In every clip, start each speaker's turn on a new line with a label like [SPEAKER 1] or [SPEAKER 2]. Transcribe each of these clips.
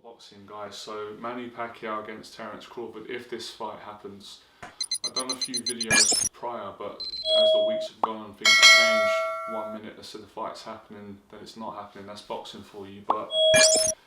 [SPEAKER 1] Boxing guys, so Manny Pacquiao against Terence Crawford, if this fight happens. I've done a few videos prior, but as the weeks have gone on, things have changed. 1 minute they said the fight's happening, then it's not happening. That's boxing for you. But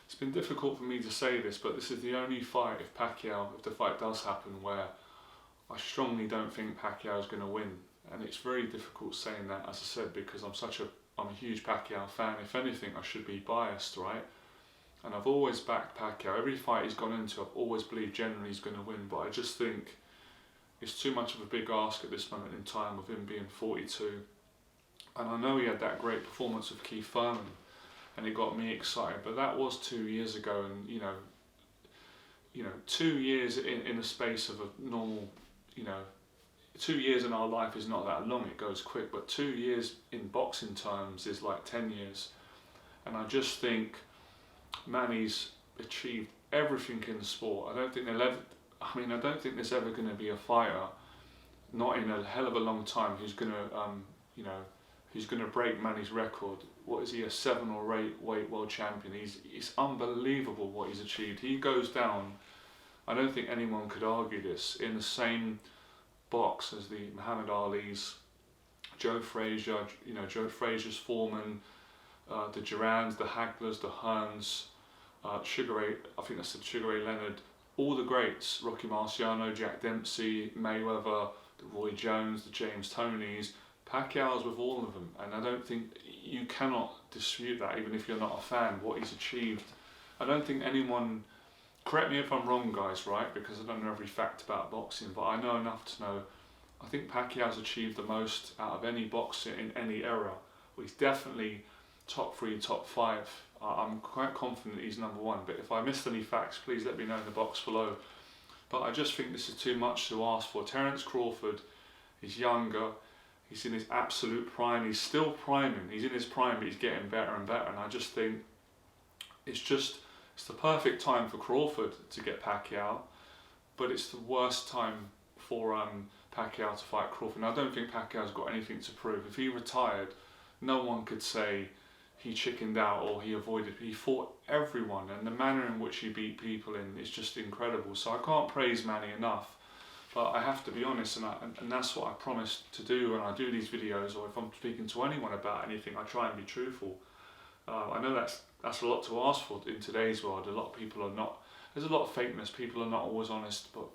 [SPEAKER 1] it's been difficult for me to say this, but this is the only fight, if the fight does happen, where I strongly don't think Pacquiao is going to win. And it's very difficult saying that, as I said, because I'm a huge Pacquiao fan. If anything, I should be biased, right? And I've always backed Pacquiao. Every fight he's gone into, I've always believed generally he's going to win. But I just think it's too much of a big ask at this moment in time with him being 42. And I know he had that great performance with Keith Thurman, and it got me excited. But that was 2 years ago, and you know, 2 years in the space of a normal, 2 years in our life is not that long. It goes quick. But 2 years in boxing terms is like 10 years. And I just think Manny's achieved everything in the sport. I don't think there's ever going to be a fighter, not in a hell of a long time, who's going to break Manny's record. What is he, a 7 or 8 weight world champion? It's unbelievable what he's achieved. He goes down, I don't think anyone could argue this, in the same box as the Muhammad Ali's, Joe Frazier, Joe Frazier's Foreman, the Durans, the Haglers, the Hearns, Sugar Ray, I think that's Sugar Ray Leonard, all the greats, Rocky Marciano, Jack Dempsey, Mayweather, the Roy Jones, the James Tonys. Pacquiao's with all of them, and I don't think you cannot dispute that, even if you're not a fan, what he's achieved. I don't think anyone, correct me if I'm wrong guys, right, because I don't know every fact about boxing, but I know enough to know, I think Pacquiao's achieved the most out of any boxer in any era. Well, he's definitely top 3, top 5. I'm quite confident he's number 1, but if I missed any facts, please let me know in the box below. But I just think this is too much to ask for. Terence Crawford is younger, he's in his absolute prime, he's still priming, he's in his prime, but he's getting better and better, and I just think it's the perfect time for Crawford to get Pacquiao, but it's the worst time for Pacquiao to fight Crawford. And I don't think Pacquiao's got anything to prove. If he retired, no one could say he chickened out or he avoided. He fought everyone, and the manner in which he beat people in is just incredible. So I can't praise Manny enough, but I have to be honest, and that's what I promise to do when I do these videos, or if I'm speaking to anyone about anything, I try and be truthful. I know that's a lot to ask for in today's world. A lot of people are not, there's a lot of fakeness, people are not always honest, but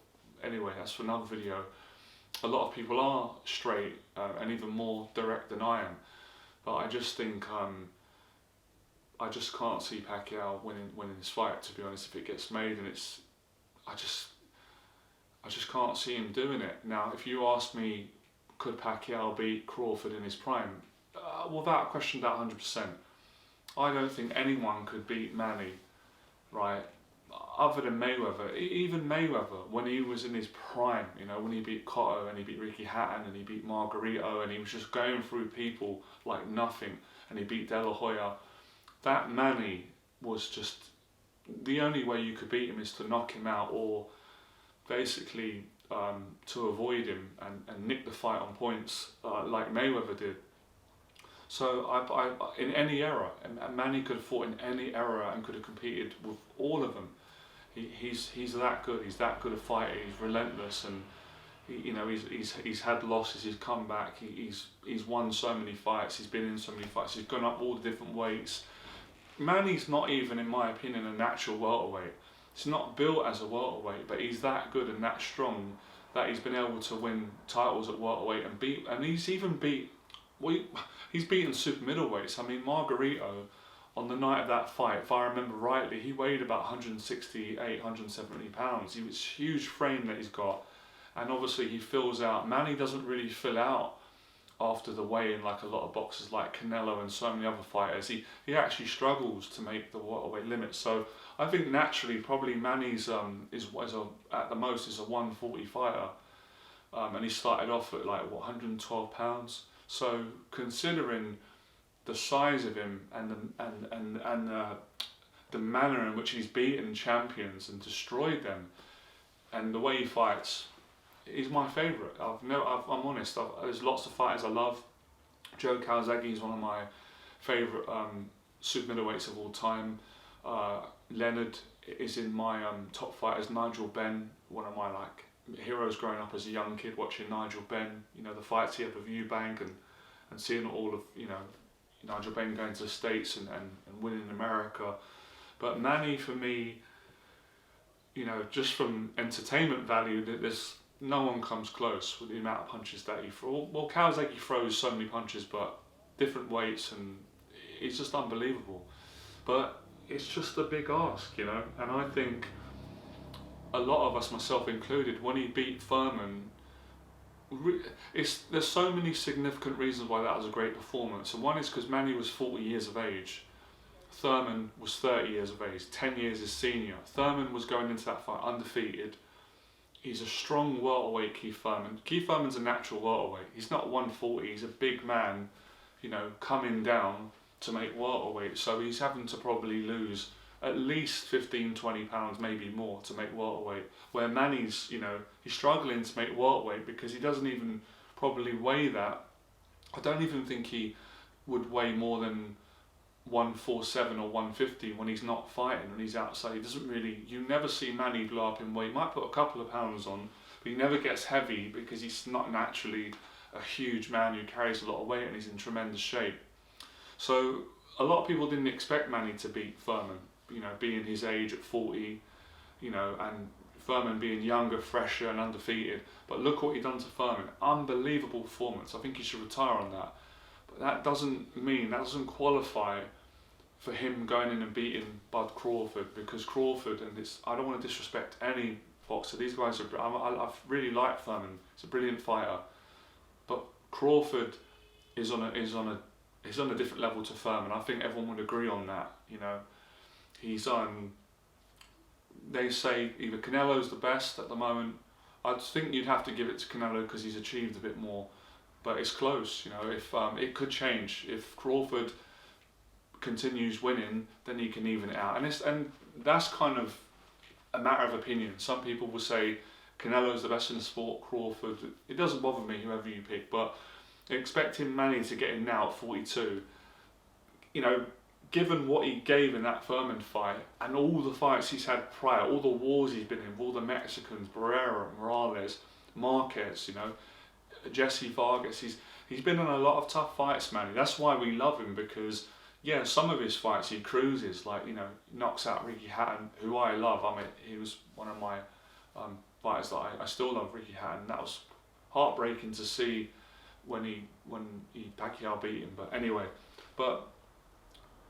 [SPEAKER 1] anyway, that's for another video. A lot of people are straight and even more direct than I am, but I just think I just can't see Pacquiao winning this fight, to be honest, if it gets made, and I just can't see him doing it. Now, if you ask me, could Pacquiao beat Crawford in his prime? Without question, that 100%. I don't think anyone could beat Manny, right? Other than Mayweather. Even Mayweather, when he was in his prime, when he beat Cotto and he beat Ricky Hatton and he beat Margarito and he was just going through people like nothing, and he beat De La Hoya. That Manny was just, the only way you could beat him is to knock him out, or basically to avoid him and nick the fight on points like Mayweather did. So I in any era, and Manny could have fought in any era and could have competed with all of them. He's that good. He's that good a fighter. He's relentless, and he's had losses. He's come back. He's won so many fights. He's been in so many fights. He's gone up all the different weights. Manny's not even, in my opinion, a natural welterweight. He's not built as a welterweight, but he's that good and that strong that he's been able to win titles at welterweight and he's even he's beaten super middleweights. I mean, Margarito, on the night of that fight, if I remember rightly, he weighed about 168, 170 pounds. He was huge frame that he's got, and obviously he fills out. Manny doesn't really fill out after the weigh-in like a lot of boxers like Canelo and so many other fighters. He actually struggles to make the welterweight limit. So I think naturally probably Manny's at the most is a 140 fighter, and he started off at like 112 pounds. So considering the size of him and the manner in which he's beaten champions and destroyed them, and the way he fights, he's my favourite. I'm honest. There's lots of fighters I love. Joe Calzaghe is one of my favourite super middleweights of all time. Leonard is in my top fighters. Nigel Benn, one of my like heroes growing up as a young kid, watching Nigel Benn, you know, the fights he had with Eubank and seeing all of, you know, Nigel Benn going to the States and winning in America. But Manny, for me, you know, just from entertainment value, there's no one comes close with the amount of punches that he throws. Well, Kawasaki throws so many punches, but different weights, and it's just unbelievable. But it's just a big ask, you know, and I think a lot of us, myself included, when he beat Thurman, there's so many significant reasons why that was a great performance. And one is because Manny was 40 years of age. Thurman was 30 years of age, 10 years his senior. Thurman was going into that fight undefeated. He's a strong welterweight, Keith Thurman. Keith Thurman's a natural welterweight. He's not 140, he's a big man, you know, coming down to make welterweight. So he's having to probably lose at least 15, 20 pounds, maybe more, to make welterweight. Where Manny's, you know, he's struggling to make welterweight because he doesn't even probably weigh that. I don't even think he would weigh more than 147 or 150 when he's not fighting, when he's outside. He doesn't really, you never see Manny blow up in weight. He might put a couple of pounds on, but he never gets heavy because he's not naturally a huge man who carries a lot of weight and he's in tremendous shape. So a lot of people didn't expect Manny to beat Thurman, you know, being his age at 40, you know, and Thurman being younger, fresher and undefeated. But look what he done to Thurman. Unbelievable performance. I think he should retire on that. But that doesn't qualify for him going in and beating Bud Crawford, because Crawford, and it's, I don't want to disrespect any boxer, these guys are, I really like Thurman, he's a brilliant fighter, but Crawford is on a different level to Thurman. I think everyone would agree on that, you know. He's they say either Canelo's the best at the moment. I think you'd have to give it to Canelo because he's achieved a bit more, but it's close, you know. If it could change if Crawford continues winning, then he can even it out, and that's kind of a matter of opinion. Some people will say Canelo's the best in the sport, Crawford. It doesn't bother me whoever you pick, but expecting Manny to get in now at 42, you know, given what he gave in that Thurman fight and all the fights he's had prior, all the wars he's been in, all the Mexicans, Barrera, Morales, Marquez, you know, Jesse Vargas, he's been in a lot of tough fights, Manny. That's why we love him, because yeah, some of his fights he cruises, like, you know, knocks out Ricky Hatton, who I love. I mean, he was one of my fighters that I still love, Ricky Hatton. That was heartbreaking to see when Pacquiao beat him. But anyway, but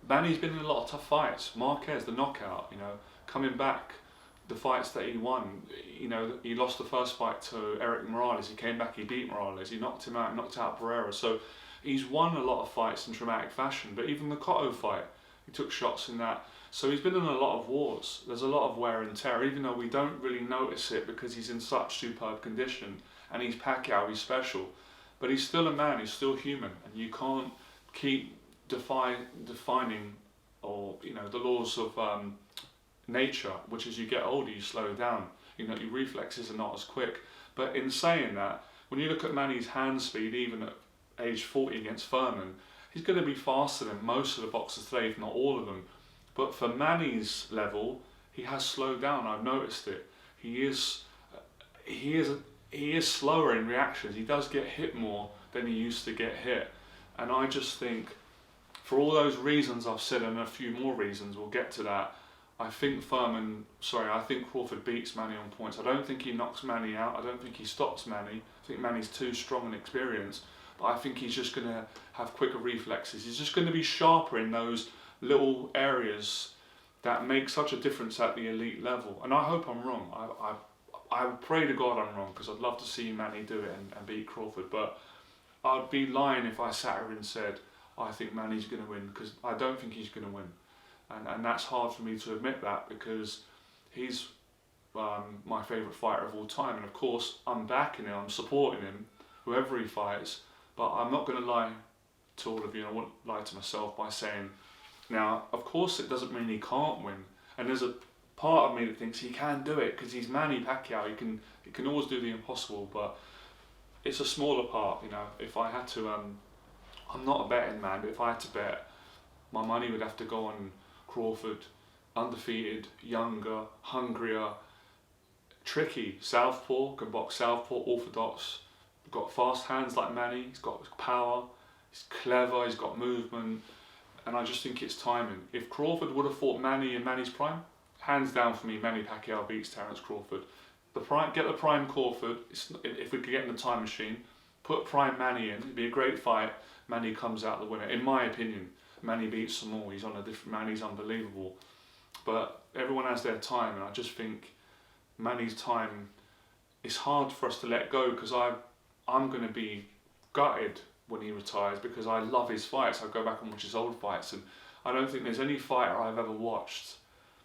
[SPEAKER 1] Manny's been in a lot of tough fights. Marquez, the knockout, you know, coming back, the fights that he won, you know, he lost the first fight to Eric Morales. He came back, he beat Morales, he knocked him out, knocked out Barrera. So he's won a lot of fights in dramatic fashion, but even the Cotto fight, he took shots in that. So he's been in a lot of wars. There's a lot of wear and tear, even though we don't really notice it because he's in such superb condition, and he's Pacquiao, he's special. But he's still a man, he's still human, and you can't keep defining, or, you know, the laws of nature, which as you get older you slow down. You know, your reflexes are not as quick. But in saying that, when you look at Manny's hand speed, even at age 40 against Thurman, he's going to be faster than most of the boxers today, if not all of them. But for Manny's level, he has slowed down. I've noticed it. He is slower in reactions. He does get hit more than he used to get hit. And I just think, for all those reasons I've said, and a few more reasons, we'll get to that, I think Crawford beats Manny on points. I don't think he knocks Manny out. I don't think he stops Manny. I think Manny's too strong and experienced. But I think he's just going to have quicker reflexes. He's just going to be sharper in those little areas that make such a difference at the elite level. And I hope I'm wrong. I pray to God I'm wrong, because I'd love to see Manny do it and beat Crawford. But I'd be lying if I sat here and said I think Manny's going to win, because I don't think he's going to win. And that's hard for me to admit that, because he's my favourite fighter of all time. And of course, I'm backing him, I'm supporting him, whoever he fights. But I'm not going to lie to all of you, and I won't lie to myself by saying, now, of course it doesn't mean he can't win. And there's a part of me that thinks he can do it, because he's Manny Pacquiao, he can always do the impossible. But it's a smaller part, you know. If I had to, I'm not a betting man, but if I had to bet, my money would have to go on Crawford undefeated, younger, hungrier, tricky, southpaw, can box southpaw, orthodox, got fast hands like Manny, he's got power, he's clever, he's got movement, and I just think it's timing. If Crawford would have fought Manny in Manny's prime, hands down for me, Manny Pacquiao beats Terence Crawford. Get the prime Crawford, if we could get in the time machine, put prime Manny in, it'd be a great fight, Manny comes out the winner. In my opinion, Manny beats them all, he's on a different, Manny's unbelievable. But everyone has their time, and I just think Manny's time is hard for us to let go, because I'm going to be gutted when he retires, because I love his fights. I go back and watch his old fights, and I don't think there's any fighter I've ever watched.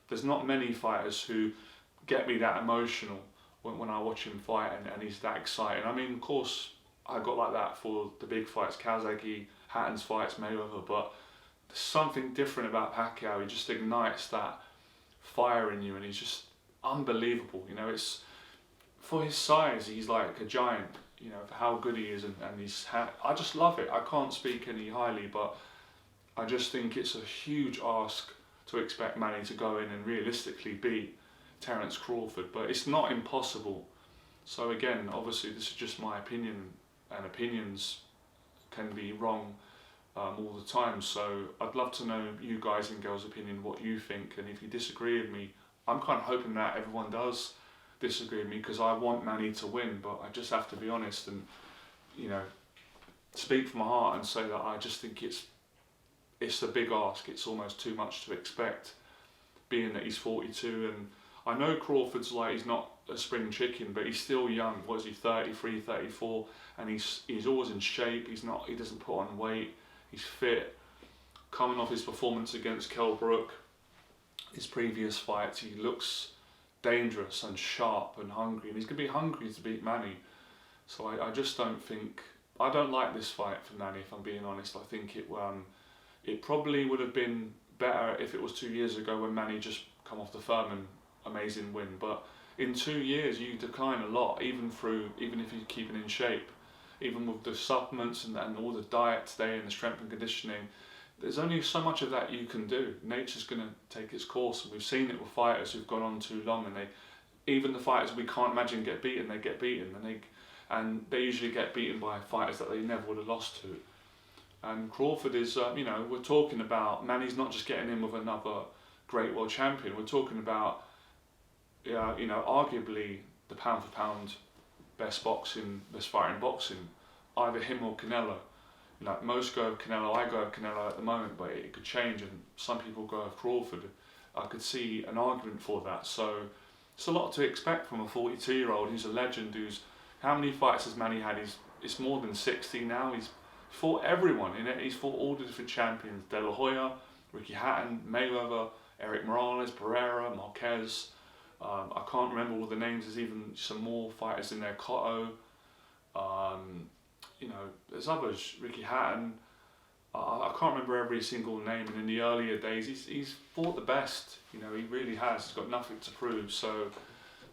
[SPEAKER 1] There's not many fighters who get me that emotional when I watch him fight, and he's that exciting. I mean, of course, I got like that for the big fights, Kazagi, Hatton's fights, Mayweather, but there's something different about Pacquiao. He just ignites that fire in you, and he's just unbelievable. You know, it's for his size, he's like a giant. You know, for how good he is, and I just love it. I can't speak any highly, but I just think it's a huge ask to expect Manny to go in and realistically beat Terence Crawford, but it's not impossible. So again, obviously this is just my opinion, and opinions can be wrong all the time. So I'd love to know you guys and girls' opinion, what you think, and if you disagree with me, I'm kind of hoping that everyone does disagree with me, because I want Manny to win, but I just have to be honest and, you know, speak from my heart and say that I just think it's a big ask. It's almost too much to expect, being that he's 42, and I know Crawford's like, he's not a spring chicken, but he's still young. What is he, 33, 34, and he's always in shape. He doesn't put on weight, he's fit. Coming off his performance against Kell Brook, his previous fights, he looks dangerous and sharp and hungry, and he's going to be hungry to beat Manny. So I just don't think, I don't like this fight for Manny, if I'm being honest. I think it probably would have been better if it was 2 years ago, when Manny just come off the Furman amazing win, but in 2 years you decline a lot, even if you're keeping in shape, even with the supplements and all the diet today and the strength and conditioning. There's only so much of that you can do. Nature's going to take its course, and we've seen it with fighters who've gone on too long, and even the fighters we can't imagine get beaten, they get beaten, and they usually get beaten by fighters that they never would have lost to. And Crawford is, you know, we're talking about, Manny's not just getting in with another great world champion. We're talking about, you know, arguably the pound for pound best fighter in boxing, either him or Canelo. Like, most go with Canelo, I go with Canelo at the moment, but it could change, and some people go with Crawford. I could see an argument for that. So it's a lot to expect from a 42-year-old who's a legend. How many fights has Manny had? It's more than 60 now. He's fought everyone in it. He's fought all the different champions: De La Hoya, Ricky Hatton, Mayweather, Eric Morales, Pereira, Marquez. I can't remember all the names. There's even some more fighters in there. Cotto. You know, there's others. Ricky Hatton. I can't remember every single name. And in the earlier days, he's fought the best. You know, he really has. He's got nothing to prove. So,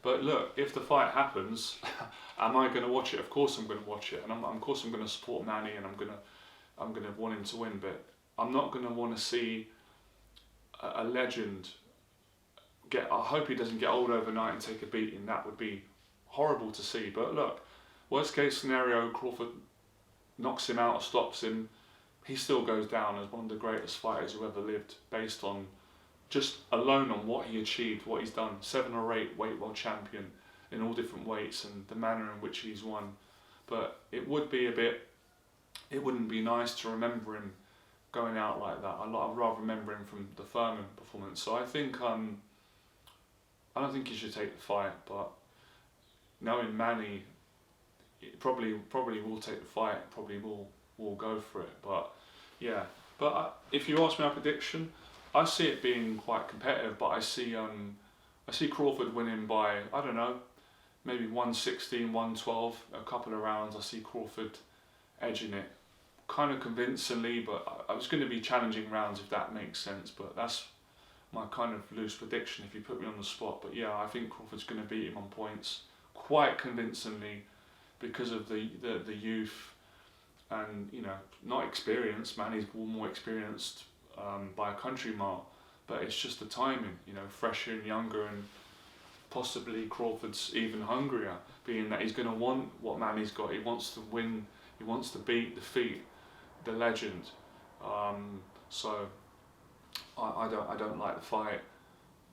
[SPEAKER 1] but look, if the fight happens, am I going to watch it? Of course I'm going to watch it, and of course I'm going to support Manny, and I'm going to want him to win. But I'm not going to want to see a legend get. I hope he doesn't get old overnight and take a beating. That would be horrible to see. But look, worst case scenario, Crawford knocks him out or stops him. He still goes down as one of the greatest fighters who ever lived, based on just alone on what he achieved, what he's done. 7 or 8 weight world champion in all different weights, and the manner in which he's won. But it wouldn't be nice to remember him going out like that. I'd rather remember him from the Thurman performance. So I think, I don't think he should take the fight, but knowing Manny, probably will take the fight, probably will go for it. But yeah, if you ask me my prediction, I see it being quite competitive, but I see Crawford winning by, I don't know, maybe 116, 112, a couple of rounds. I see Crawford edging it kind of convincingly, but I was going to be challenging rounds, if that makes sense. But that's my kind of loose prediction if you put me on the spot. But yeah, I think Crawford's going to beat him on points quite convincingly, because of the youth and, you know, not experience. Manny's more experienced by a country mile, but it's just the timing, you know, fresher and younger, and possibly Crawford's even hungrier, being that he's going to want what Manny's got. He wants to win, he wants to defeat the legend. So I don't like the fight,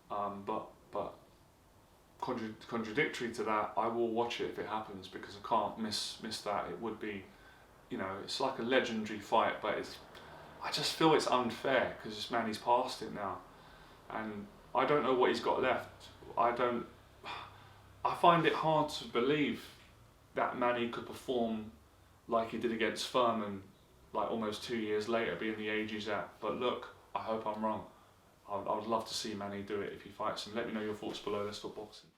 [SPEAKER 1] but contradictory to that, I will watch it if it happens, because I can't miss that. It would be, you know, it's like a legendary fight, but I just feel it's unfair because Manny's past it now, and I don't know what he's got left. I find it hard to believe that Manny could perform like he did against Furman, like almost 2 years later, being the age he's at. But look, I hope I'm wrong. I would love to see Manny do it if he fights him. Let me know your thoughts below. Let's talk boxing.